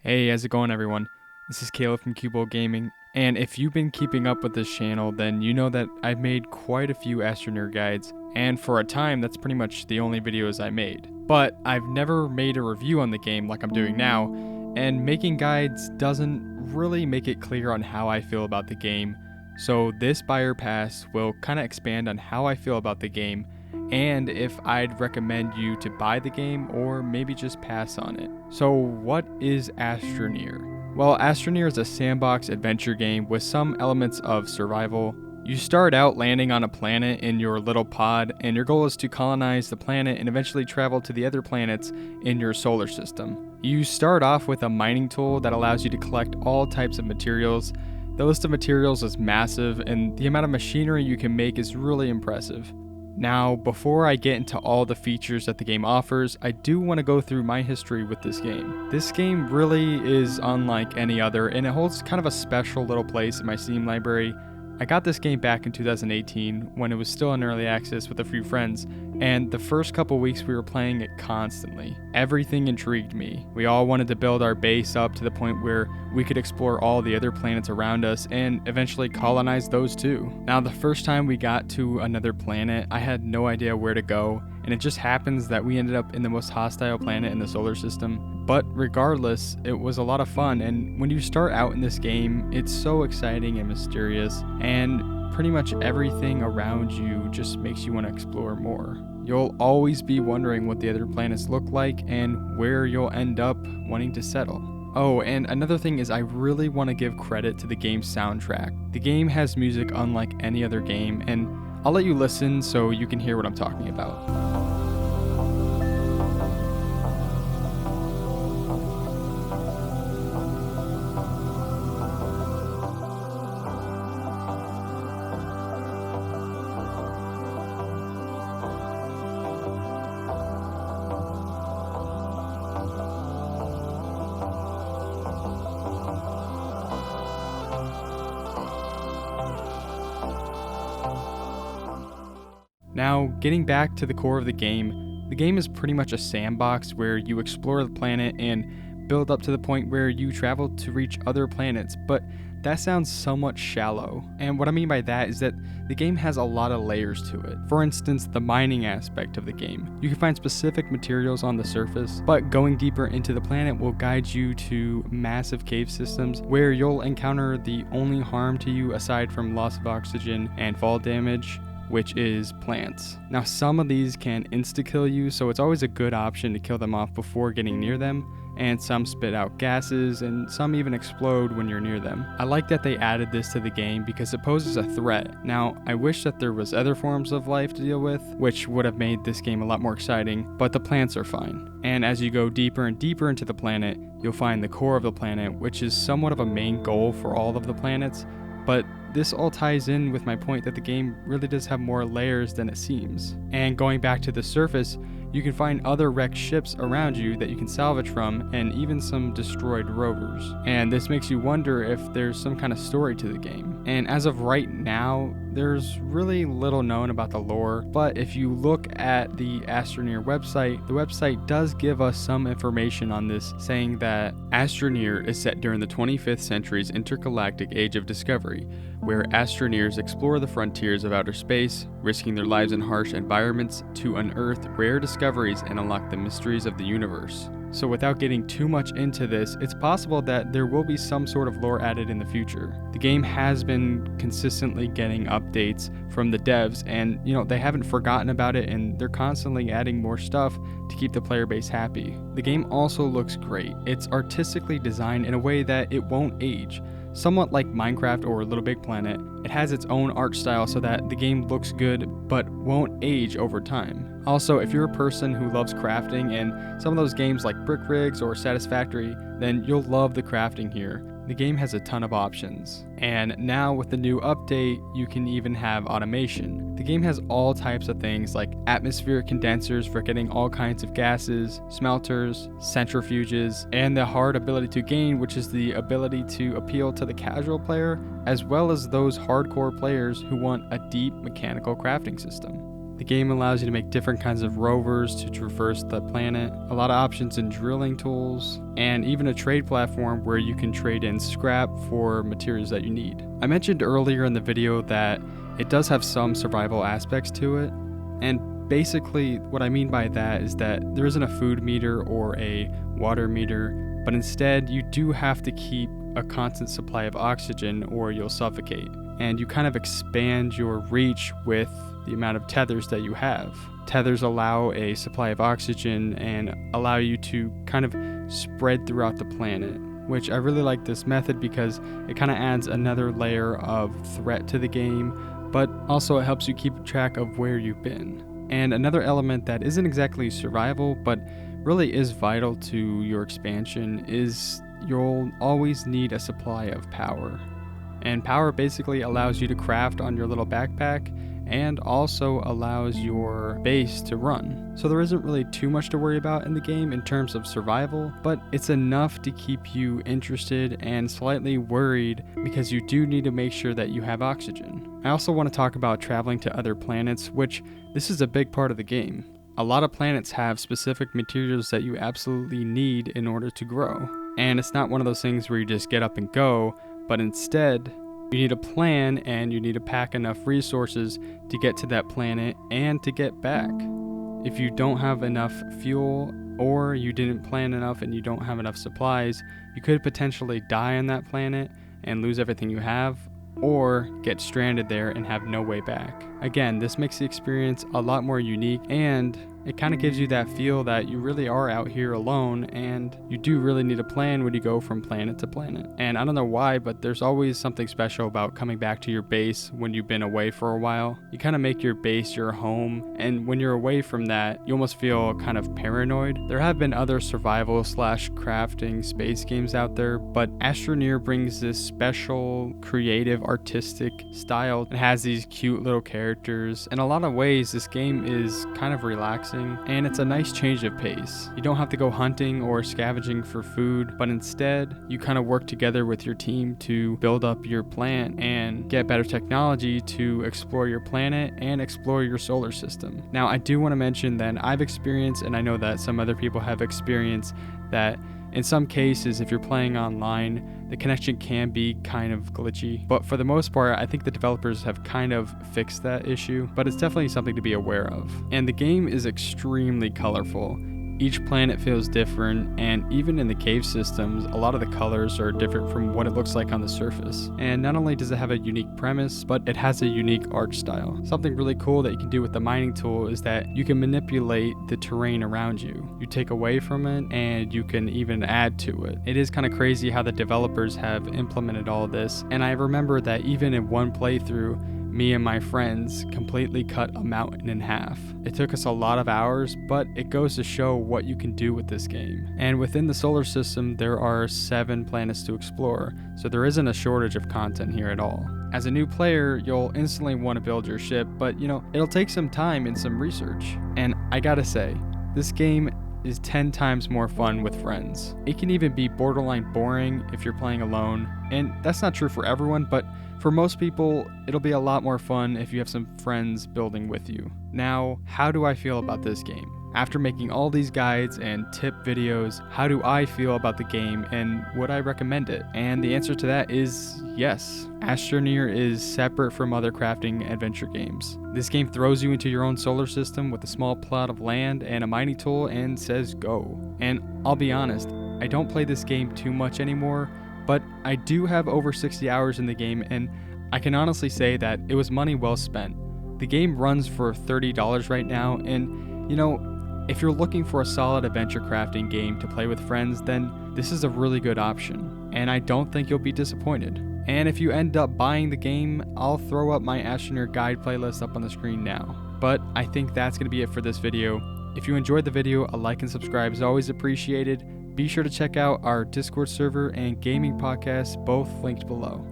Hey, how's it going, everyone? This is Caleb from Cubo Gaming, and if you've been keeping up with this channel, then you know that I've made quite a few Astroneer guides, and for a time, that's pretty much the only videos I made. But I've never made a review on the game like I'm doing now, and making guides doesn't really make it clear on how I feel about the game, so this buyer pass will kind of expand on how I feel about the game, and if I'd recommend you to buy the game or maybe just pass on it. So what is Astroneer? Well, Astroneer is a sandbox adventure game with some elements of survival. You start out landing on a planet in your little pod, and your goal is to colonize the planet and eventually travel to the other planets in your solar system. You start off with a mining tool that allows you to collect all types of materials. The list of materials is massive, and the amount of machinery you can make is really impressive. Now, before I get into all the features that the game offers, I do want to go through my history with this game. This game really is unlike any other, and it holds kind of a special little place in my Steam library. I got this game back in 2018 when it was still in early access with a few friends, and the first couple weeks we were playing it constantly. Everything intrigued me. We all wanted to build our base up to the point where we could explore all the other planets around us and eventually colonize those too. Now, the first time we got to another planet, I had no idea where to go, and it just happens that we ended up in the most hostile planet in the solar system. But regardless, it was a lot of fun, and when you start out in this game, it's so exciting and mysterious, and pretty much everything around you just makes you want to explore more. You'll always be wondering what the other planets look like and where you'll end up wanting to settle. Oh, and another thing is I really want to give credit to the game's soundtrack. The game has music unlike any other game, and I'll let you listen so you can hear what I'm talking about. Now, getting back to the core of the game is pretty much a sandbox where you explore the planet and build up to the point where you travel to reach other planets, but that sounds somewhat shallow. And what I mean by that is that the game has a lot of layers to it. For instance, the mining aspect of the game. You can find specific materials on the surface, but going deeper into the planet will guide you to massive cave systems where you'll encounter the only harm to you aside from loss of oxygen and fall damage, which is plants. Now, some of these can insta-kill you, so it's always a good option to kill them off before getting near them, and some spit out gases, and some even explode when you're near them. I like that they added this to the game because it poses a threat. Now, I wish that there was other forms of life to deal with, which would have made this game a lot more exciting, but the plants are fine. And as you go deeper and deeper into the planet, you'll find the core of the planet, which is somewhat of a main goal for all of the planets, but this all ties in with my point that the game really does have more layers than it seems. And going back to the surface, you can find other wrecked ships around you that you can salvage from, and even some destroyed rovers. And this makes you wonder if there's some kind of story to the game. And as of right now, there's really little known about the lore, but if you look at the Astroneer website, the website does give us some information on this, saying that Astroneer is set during the 25th century's intergalactic age of discovery, where astroneers explore the frontiers of outer space, risking their lives in harsh environments to unearth rare discoveries and unlock the mysteries of the universe. So without getting too much into this, it's possible that there will be some sort of lore added in the future. The game has been consistently getting updates from the devs, and they haven't forgotten about it, and they're constantly adding more stuff to keep the player base happy. The game also looks great. It's artistically designed in a way that it won't age. Somewhat like Minecraft or Little Big Planet, it has its own art style so that the game looks good but won't age over time. Also, if you're a person who loves crafting and some of those games like Brick Rigs or Satisfactory, then you'll love the crafting here. The game has a ton of options. And now with the new update, you can even have automation. The game has all types of things like atmospheric condensers for getting all kinds of gases, smelters, centrifuges, and the hard ability to gain, which is the ability to appeal to the casual player, as well as those hardcore players who want a deep mechanical crafting system. The game allows you to make different kinds of rovers to traverse the planet, a lot of options in drilling tools, and even a trade platform where you can trade in scrap for materials that you need. I mentioned earlier in the video that it does have some survival aspects to it, and basically what I mean by that is that there isn't a food meter or a water meter, but instead you do have to keep a constant supply of oxygen or you'll suffocate. And you kind of expand your reach with the amount of tethers that you have. Tethers allow a supply of oxygen and allow you to kind of spread throughout the planet, which I really like this method because it kind of adds another layer of threat to the game, but also it helps you keep track of where you've been. And another element that isn't exactly survival, but really is vital to your expansion is you'll always need a supply of power. And power basically allows you to craft on your little backpack and also allows your base to run. So there isn't really too much to worry about in the game in terms of survival, but it's enough to keep you interested and slightly worried because you do need to make sure that you have oxygen. I also want to talk about traveling to other planets, which this is a big part of the game. A lot of planets have specific materials that you absolutely need in order to grow. And it's not one of those things where you just get up and go, but instead, you need a plan and you need to pack enough resources to get to that planet and to get back. If you don't have enough fuel or you didn't plan enough and you don't have enough supplies, you could potentially die on that planet and lose everything you have, or get stranded there and have no way back. Again, this makes the experience a lot more unique, and it kind of gives you that feel that you really are out here alone and you do really need a plan when you go from planet to planet. And I don't know why, but there's always something special about coming back to your base when you've been away for a while. You kind of make your base your home, and when you're away from that, you almost feel kind of paranoid. There have been other survival / crafting space games out there, but Astroneer brings this special, creative, artistic style. It has these cute little characters. In a lot of ways, this game is kind of relaxing, and it's a nice change of pace. You don't have to go hunting or scavenging for food, but instead you kind of work together with your team to build up your plant and get better technology to explore your planet and explore your solar system. Now, I do want to mention that I've experienced, and I know that some other people have experienced, that in some cases, if you're playing online, the connection can be kind of glitchy, but for the most part, I think the developers have kind of fixed that issue, but it's definitely something to be aware of. And the game is extremely colorful. Each planet feels different, and even in the cave systems, a lot of the colors are different from what it looks like on the surface. And not only does it have a unique premise, but it has a unique art style. Something really cool that you can do with the mining tool is that you can manipulate the terrain around you. You take away from it, and you can even add to it. It is kind of crazy how the developers have implemented all of this, and I remember that even in one playthrough, me and my friends completely cut a mountain in half. It took us a lot of hours, but it goes to show what you can do with this game. And within the solar system, there are 7 planets to explore, so there isn't a shortage of content here at all. As a new player, you'll instantly want to build your ship, but it'll take some time and some research. And I gotta say, this game is 10 times more fun with friends. It can even be borderline boring if you're playing alone, and that's not true for everyone, but for most people, it'll be a lot more fun if you have some friends building with you. Now, how do I feel about this game? After making all these guides and tip videos, how do I feel about the game and would I recommend it? And the answer to that is yes. Astroneer is separate from other crafting adventure games. This game throws you into your own solar system with a small plot of land and a mining tool and says go. And I'll be honest, I don't play this game too much anymore, but I do have over 60 hours in the game, and I can honestly say that it was money well spent. The game runs for $30 right now, and if you're looking for a solid adventure crafting game to play with friends, then this is a really good option, and I don't think you'll be disappointed. And if you end up buying the game, I'll throw up my Astroneer guide playlist up on the screen now. But I think that's going to be it for this video. If you enjoyed the video, a like and subscribe is always appreciated. Be sure to check out our Discord server and gaming podcast, both linked below.